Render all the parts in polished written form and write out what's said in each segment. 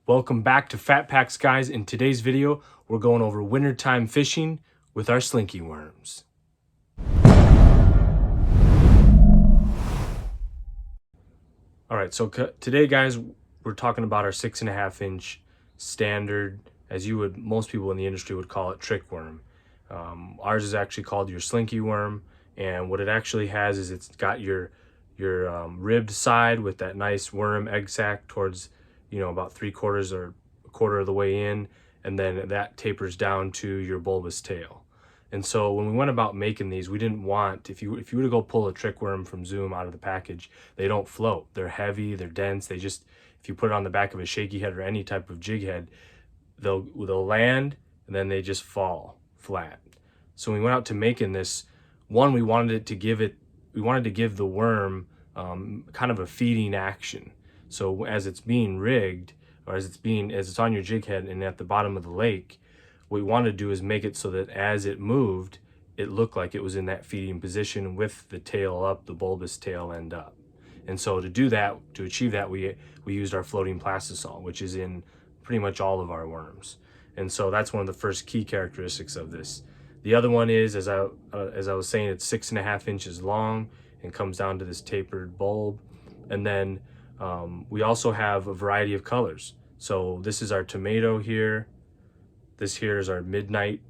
Welcome back to Fat Packs, guys. In today's video, we're going over wintertime fishing with our slinky worms. All right, so today, guys, we're talking about our 6.5-inch standard, as most people in the industry would call it, trick worm. Ours is actually called your slinky worm, and what it actually has is it's got your ribbed side with that nice worm egg sac towards, about 3/4 or a quarter of the way in, and then that tapers down to your bulbous tail. And so when we went about making these, we didn't want, if you were to go pull a trick worm from Zoom out of the package, they don't float. They're heavy, they're dense. They just, if you put it on the back of a Shakey Head or any type of jig head, they'll land and then they just fall flat. So when we went out to making this, one, we wanted to give the worm kind of a feeding action. So as it's being rigged, or as it's on your jig head and at the bottom of the lake, what we wanted to do is make it so that as it moved, it looked like it was in that feeding position with the tail up, the bulbous tail end up. And so to do that, to achieve that, we used our floating plastisol, which is in pretty much all of our worms. And so that's one of the first key characteristics of this. The other one is, as I was saying, it's 6.5 inches long and comes down to this tapered bulb. And then we also have a variety of colors. So this is our tomato here. This here is our midnight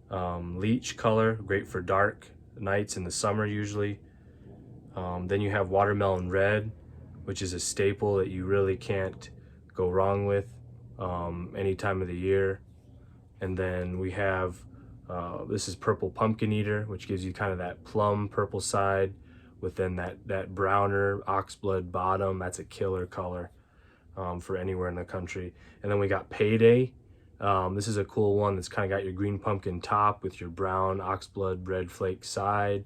leech color, great for dark nights in the summer usually. Then you have watermelon red, which is a staple that you really can't go wrong with any time of the year. And then we have, this is purple pumpkin eater, which gives you kind of that plum purple side with then that browner oxblood bottom. That's a killer color for anywhere in the country. And then we got payday. This is a cool one that's kind of got your green pumpkin top with your brown oxblood red flake side.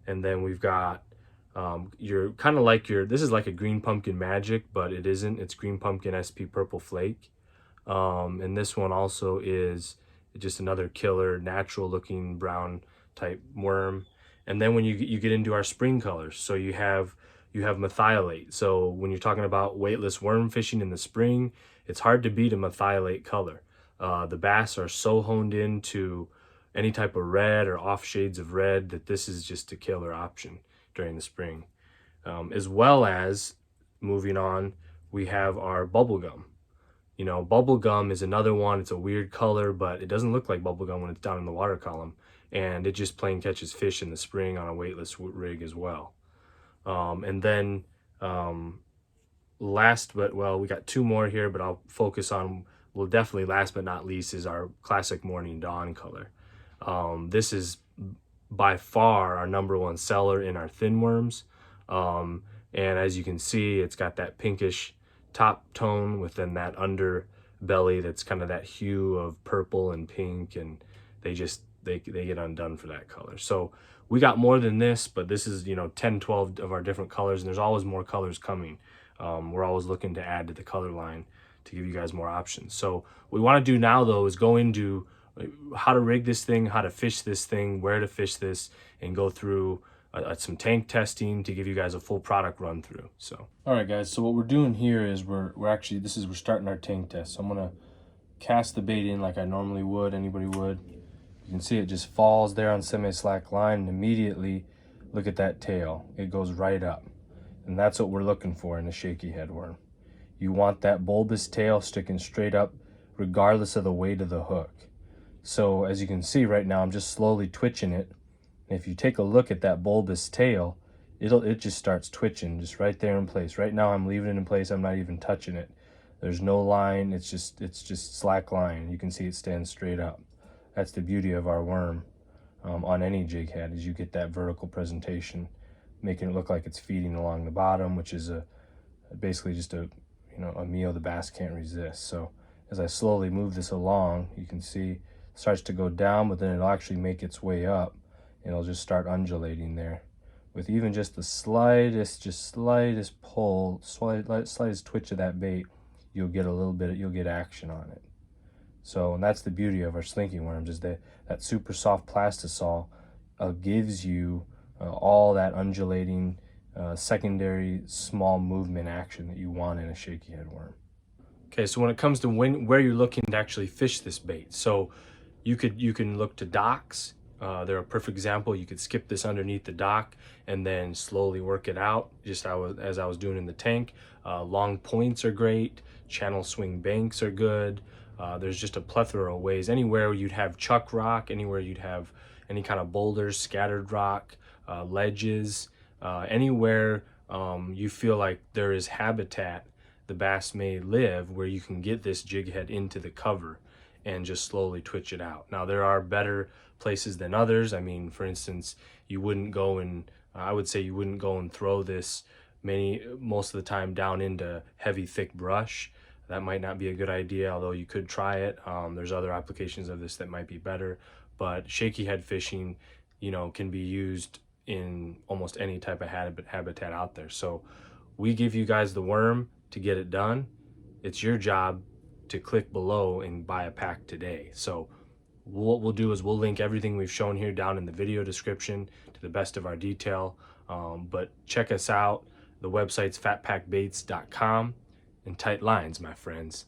And then we've got this is like a green pumpkin magic, but it isn't. It's green pumpkin SP purple flake. And this one also is just another killer natural looking brown type worm. And then when you get into our spring colors, so you have methylate. So when you're talking about weightless worm fishing in the spring, it's hard to beat a methylate color. The bass are so honed into any type of red or off shades of red that this is just a killer option during the spring. As well as, moving on, we have our bubblegum. Bubblegum is another one. It's a weird color, but it doesn't look like bubblegum when it's down in the water column. And it just plain catches fish in the spring on a weightless rig as well. And then we got two more here, but I'll focus on, definitely last but not least, is our classic morning dawn color. This is by far our #1 seller in our thin worms. And as you can see, it's got that pinkish top tone within that underbelly that's kind of that hue of purple and pink, and they get undone for that color. So we got more than this, but this is 10, 12 of our different colors, and there's always more colors coming. We're always looking to add to the color line to give you guys more options. So what we want to do now, though, is go into how to rig this thing, how to fish this thing, where to fish this, and go through some tank testing to give you guys a full product run through. So all right, guys, so what we're doing here is we're starting our tank test. So I'm gonna cast the bait in like I normally would, anybody would. You can see it just falls there on semi-slack line, and immediately look at that tail. It goes right up. And that's what we're looking for in a Shakey Head worm. You want that bulbous tail sticking straight up regardless of the weight of the hook. So as you can see right now, I'm just slowly twitching it. And if you take a look at that bulbous tail, it just starts twitching just right there in place. Right now I'm leaving it in place. I'm not even touching it. There's no line. It's just slack line. You can see it stands straight up. That's the beauty of our worm on any jig head, is you get that vertical presentation, making it look like it's feeding along the bottom, which is basically just a meal the bass can't resist. So as I slowly move this along, you can see it starts to go down, but then it'll actually make its way up, and it'll just start undulating there with even just the slightest pull, slightest twitch of that bait. You'll get action on it. So, and that's the beauty of our slinky worms, is that super soft plastisol gives you all that undulating secondary small movement action that you want in a Shakey Head worm. Okay, so when it comes to where you're looking to actually fish this bait, so you can look to docks. They're a perfect example. You could skip this underneath the dock and then slowly work it out, just as I was doing in the tank. Long points are great. Channel swing banks are good. There's just a plethora of ways. Anywhere you'd have chuck rock, anywhere you'd have any kind of boulders, scattered rock, ledges, anywhere you feel like there is habitat the bass may live, where you can get this jig head into the cover and just slowly twitch it out. Now there are better places than others. I mean, for instance, you wouldn't go and I would say you wouldn't go and throw this most of the time down into heavy thick brush. That might not be a good idea, although you could try it. There's other applications of this that might be better, but shaky head fishing, you know, can be used in almost any type of habitat out there. So we give you guys the worm to get it done. It's your job to click below and buy a pack today. So what we'll do is we'll link everything we've shown here down in the video description to the best of our detail. But check us out. The website's fatpackbaits.com, and tight lines, my friends.